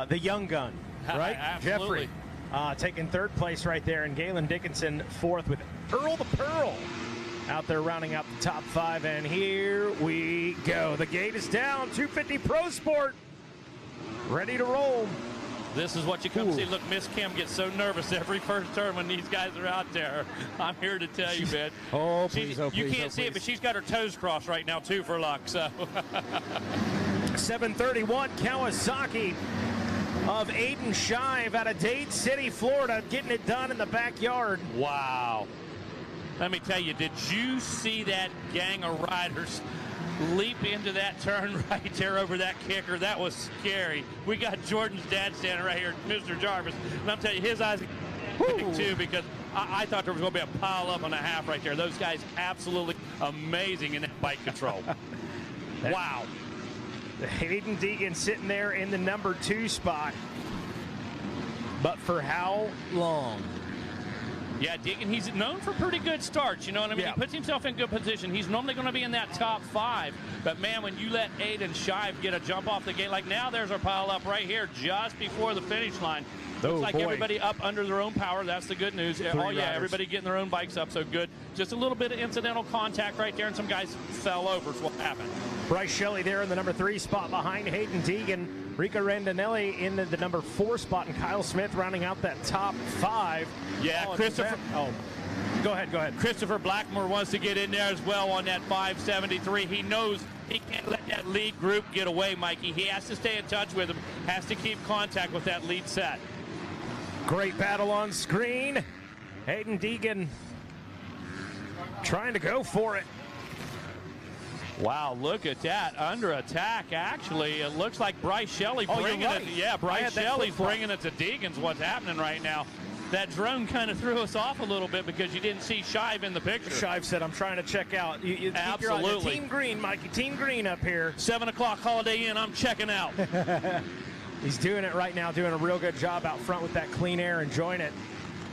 the young gun, right? Absolutely. Jeffrey taking third place right there, and Galen Dickinson fourth with Earl the Pearl out there rounding out the top 5. And here we go. The gate is down. 250 Pro Sport ready to roll. This is what you come see. Look, Miss Kim gets so nervous every first turn when these guys are out there. I'm here to tell you, man. Oh, please, you can't see it, but she's got her toes crossed right now, too, for luck. So 731 Kawasaki of Aiden Shive out of Dade City, Florida, getting it done in the backyard. Wow. Let me tell you, did you see that gang of riders leap into that turn right there over that kicker? That was scary. We got Jordan's dad standing right here, Mr. Jarvis, and I'm telling you, his eyes are too, because I thought there was going to be a pile up and a half right there. Those guys absolutely amazing in that bike control. Wow. Hayden Deegan sitting there in the number 2 spot. But for how long? Yeah, Deegan, he's known for pretty good starts, you know what I mean? Yeah. He puts himself in good position. He's normally going to be in that top 5. But, man, when you let Aiden Shive get a jump off the gate, like now there's our pile up right here just before the finish line. Looks like everybody up under their own power. That's the good news. Oh, yeah, everybody getting their own bikes up, so good. Just a little bit of incidental contact right there, and some guys fell over is what happened. Bryce Shelley there in the number 3 spot behind Hayden Deegan. Rico Randinelli in the number 4 spot, and Kyle Smith rounding out that top 5. Yeah, Christopher. Go ahead. Christopher Blackmore wants to get in there as well on that 573. He knows he can't let that lead group get away, Mikey. He has to stay in touch with them, has to keep contact with that lead set. Great battle on screen. Hayden Deegan trying to go for it. Wow, look at that. Under attack, actually. It looks like Bryce Shelley bringing it. Yeah, Bryce Shelley's bringing it to Deegan's what's happening right now. That drone kind of threw us off a little bit because you didn't see Shive in the picture. Shive said, I'm trying to check out. Absolutely. Team Green, Mikey. Team Green up here. 7 o'clock Holiday Inn, I'm checking out. He's doing it right now, doing a real good job out front with that clean air, enjoying it.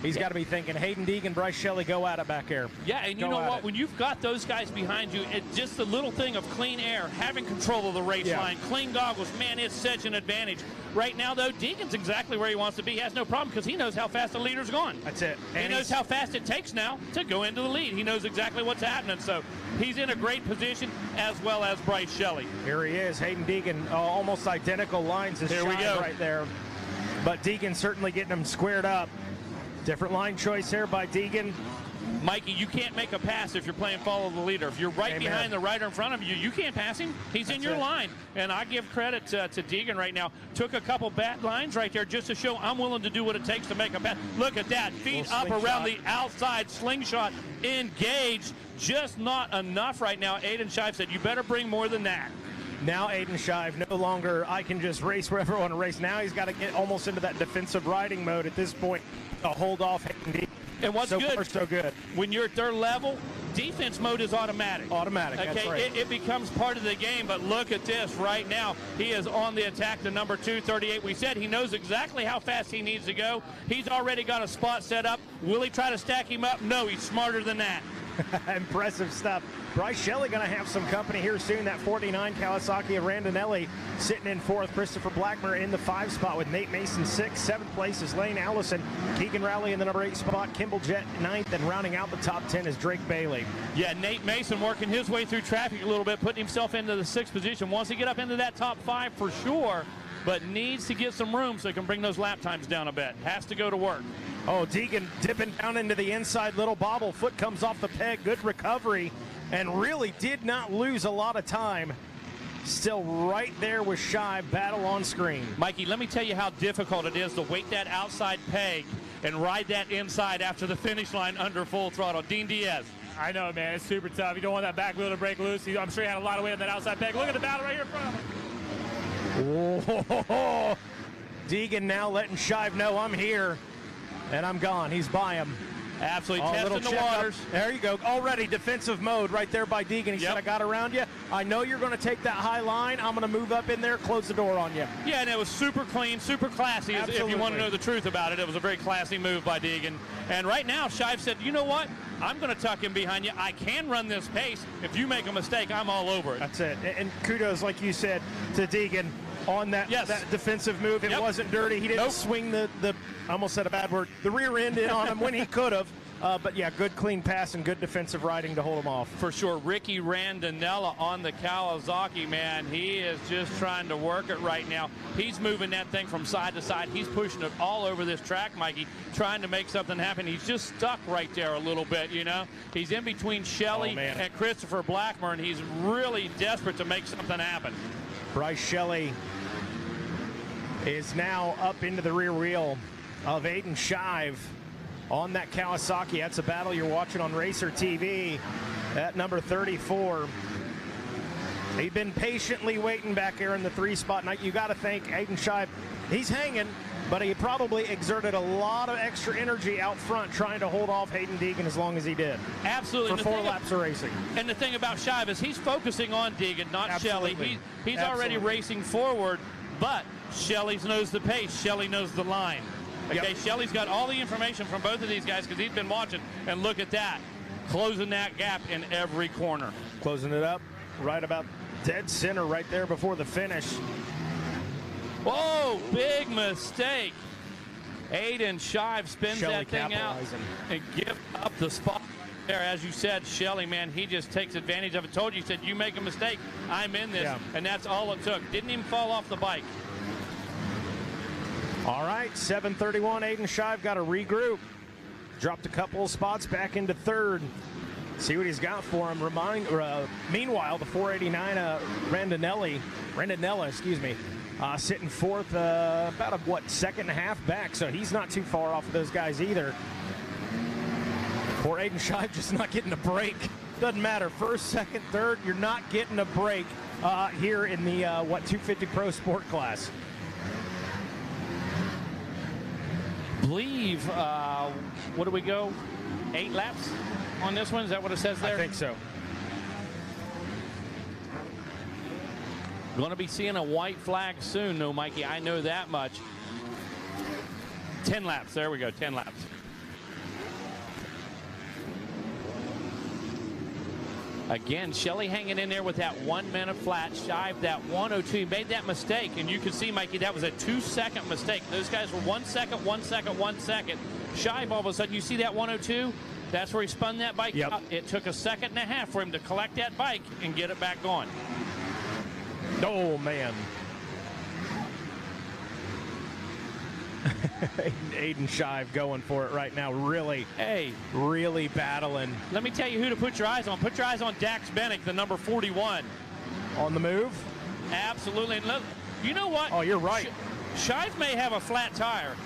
He's got to be thinking, Hayden Deegan, Bryce Shelley, go at it back there. Yeah, and you know what? When you've got those guys behind you, it's just the little thing of clean air, having control of the race line, clean goggles, man, it's such an advantage. Right now, though, Deegan's exactly where he wants to be. He has no problem because he knows how fast the leader's going. That's it. And he knows how fast it takes now to go into the lead. He knows exactly what's happening. So he's in a great position, as well as Bryce Shelley. Here he is, Hayden Deegan, almost identical lines as Shive right there. But Deegan certainly getting them squared up. Different line choice here by Deegan. Mikey, you can't make a pass if you're playing follow the leader. If you're right behind the rider in front of you, you can't pass him. He's in your line. And I give credit to Deegan right now. Took a couple bad lines right there just to show I'm willing to do what it takes to make a pass. Look at that. Feet up around the outside. Slingshot engaged. Just not enough right now. Aiden Shive said, you better bring more than that. Now Aiden Shive no longer, I can just race wherever I want to race. Now he's got to get almost into that defensive riding mode at this point to hold off Hayden Deegan. And what's so good, far, so good. When you're at their level, defense mode is automatic. Automatic, okay, that's right. It becomes part of the game, but look at this right now. He is on the attack to number 238. We said he knows exactly how fast he needs to go. He's already got a spot set up. Will he try to stack him up? No, he's smarter than that. Impressive stuff. Bryce Shelley going to have some company here soon. That 49 Kawasaki of Randinelli sitting in 4th. Christopher Blackmer in the 5 spot with Nate Mason 6th. 7th place is Lane Allison. Keegan Rowley in the number 8 spot. Kimball Jett 9th. And rounding out the top 10 is Drake Bailey. Yeah, Nate Mason working his way through traffic a little bit, putting himself into the 6th position. Wants to get up into that top 5 for sure, but needs to get some room so he can bring those lap times down a bit. Has to go to work. Oh, Deegan dipping down into the inside little bobble. Foot comes off the peg. Good recovery. And really did not lose a lot of time. Still right there with Shive. Battle on screen. Mikey, let me tell you how difficult it is to weight that outside peg and ride that inside after the finish line under full throttle. Dean Diaz. I know, man. It's super tough. You don't want that back wheel to break loose. I'm sure he had a lot of weight on that outside peg. Look at the battle right here in front of him. Whoa. Deegan now letting Shive know I'm here. And I'm gone. He's by him. Absolutely testing the waters. There you go. Already defensive mode right there by Deegan. He said, I got around you. I know you're going to take that high line. I'm going to move up in there, close the door on you. Yeah, and it was super clean, super classy. If you want to know the truth about it, it was a very classy move by Deegan. And right now, Shive said, you know what? I'm going to tuck him behind you. I can run this pace. If you make a mistake, I'm all over it. That's it. And kudos, like you said, to Deegan. on that, Yes. that defensive move. It Yep. wasn't dirty. He didn't Nope. swing the I almost said a bad word, the rear end in on him when he could have. But yeah, good clean pass and good defensive riding to hold him off. For sure. Ricky Randonella on the Kawasaki, man. He is just trying to work it right now. He's moving that thing from side to side. He's pushing it all over this track, Mikey, trying to make something happen. He's just stuck right there a little bit, you know. He's in between Shelley and Christopher Blackmer, and he's really desperate to make something happen. Bryce Shelley is now up into the rear wheel of Aiden Shive on that Kawasaki. That's a battle you're watching on Racer TV at number 34. He's been patiently waiting back here in the 3 spot. Now you got to think Aiden Shive, he's hanging, but he probably exerted a lot of extra energy out front trying to hold off Hayden Deegan as long as he did. Absolutely. For 4 laps of racing. And the thing about Shive is he's focusing on Deegan, not Shelley. He's already racing forward, but Shelley knows the pace. Shelley knows the line. Okay, Shelley's got all the information from both of these guys because he's been watching, and look at that. Closing that gap in every corner. Closing it up right about dead center right there before the finish. Whoa, big mistake. Aiden Shive spins Shelley that thing out and gives up the spot there. As you said, Shelley, man, he just takes advantage of it. Told you, he said, you make a mistake, I'm in this. And that's all it took. Didn't even fall off the bike. All right, 7:31. Aiden Shive got to regroup. Dropped a couple of spots back into 3rd. See what he's got for him. Meanwhile, the 489 Randonella, sitting 4th, about a 2.5 seconds back. So he's not too far off of those guys either. Poor Aiden Shive just not getting a break. Doesn't matter. 1st, 2nd, 3rd, you're not getting a break here in the 250 Pro Sport class. Believe, what do we go? 8 laps on this one? Is that what it says there? I think so. Going to be seeing a white flag soon, though, Mikey. I know that much. 10 laps. There we go. 10 laps. Again, Shelley hanging in there with that 1 minute flat. Shive that 102. He made that mistake, and you can see, Mikey, that was a 2-second mistake. Those guys were 1 second, 1 second, 1 second. Shive, all of a sudden, you see that 102? That's where he spun that bike out. It took a 1.5 seconds for him to collect that bike and get it back going. Oh, man. Aiden Shive going for it right now. Really battling. Let me tell you who to put your eyes on. Put your eyes on Dax Bennick, the number 41. On the move? Absolutely. And look, you know what? Oh, you're right. Shive may have a flat tire.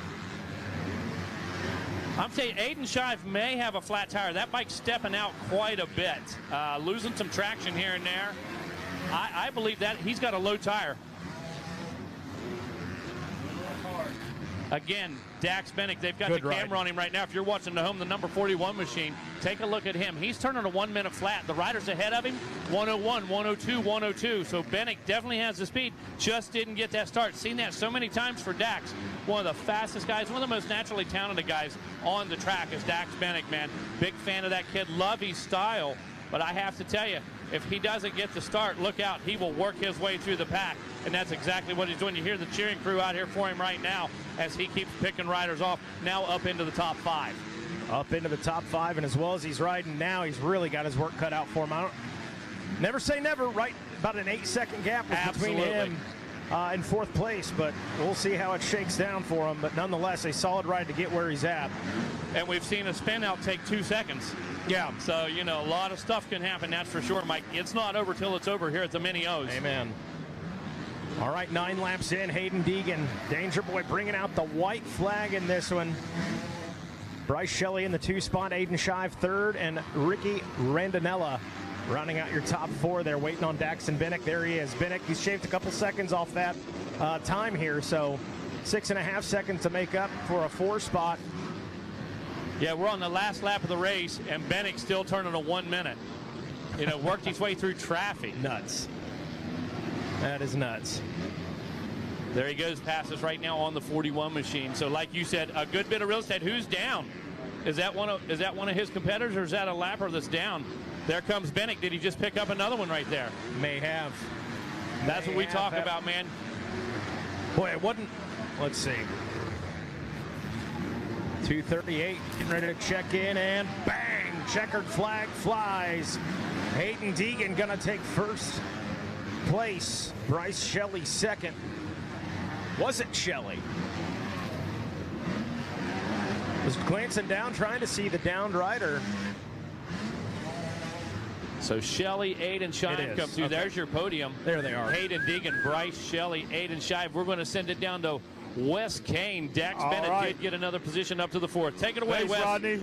I'm saying Aiden Shive may have a flat tire. That bike's stepping out quite a bit. Losing some traction here and there. I believe that he's got a low tire. Again, Dax Bennick, they've got the camera on him right now. If you're watching at home, the number 41 machine, take a look at him. He's turning a 1 minute flat. The riders ahead of him, 101, 102, 102. So Bennick definitely has the speed, just didn't get that start. Seen that so many times for Dax. One of the fastest guys, one of the most naturally talented guys on the track is Dax Bennick, man. Big fan of that kid, love his style. But I have to tell you, if he doesn't get the start, look out. He will work his way through the pack, and that's exactly what he's doing. You hear the cheering crew out here for him right now as he keeps picking riders off, now up into the top 5. Up into the top 5, and as well as he's riding now, he's really got his work cut out for him. Never say never, right? About an 8-second gap between him in 4th place, but we'll see how it shakes down for him. But nonetheless, a solid ride to get where he's at. And we've seen a spin out take 2 seconds. Yeah. So, you know, a lot of stuff can happen, that's for sure, Mike. It's not over till it's over here at the Mini O's. Amen. All right, 9 laps in, Hayden Deegan. Danger Boy bringing out the white flag in this one. Bryce Shelley in the 2 spot, Aiden Shive 3rd, and Ricky Randonella rounding out your top 4 there, waiting on Daxton Bennick. There he is. Bennick, he's shaved a couple seconds off that time here, so 6.5 seconds to make up for a 4 spot. Yeah, we're on the last lap of the race, and Bennick still turning a 1 minute. You know, worked his way through traffic. Nuts. That is nuts. There he goes past us right now on the 41 machine. So like you said, a good bit of real estate. Who's down? Is that one of his competitors, or is that a lapper that's down? There comes Bennick. Did he just pick up another one right there? May have. That's what we talk about, man. Boy, it wasn't. Let's see. 2:38, getting ready to check in, and bang! Checkered flag flies. Hayden Deegan gonna take first place. Bryce Shelley second. Was it Shelley? Was glancing down, trying to see the downed rider. So Shelley, Aiden Shive come through. Okay. There's your podium. There they are. Hayden Deegan, Bryce Shelley, Aiden Shive. We're going to send it down to Wes Kane. Dax All Bennett right. did get another position up to the fourth. Take it away, Thanks, Wes. Rodney.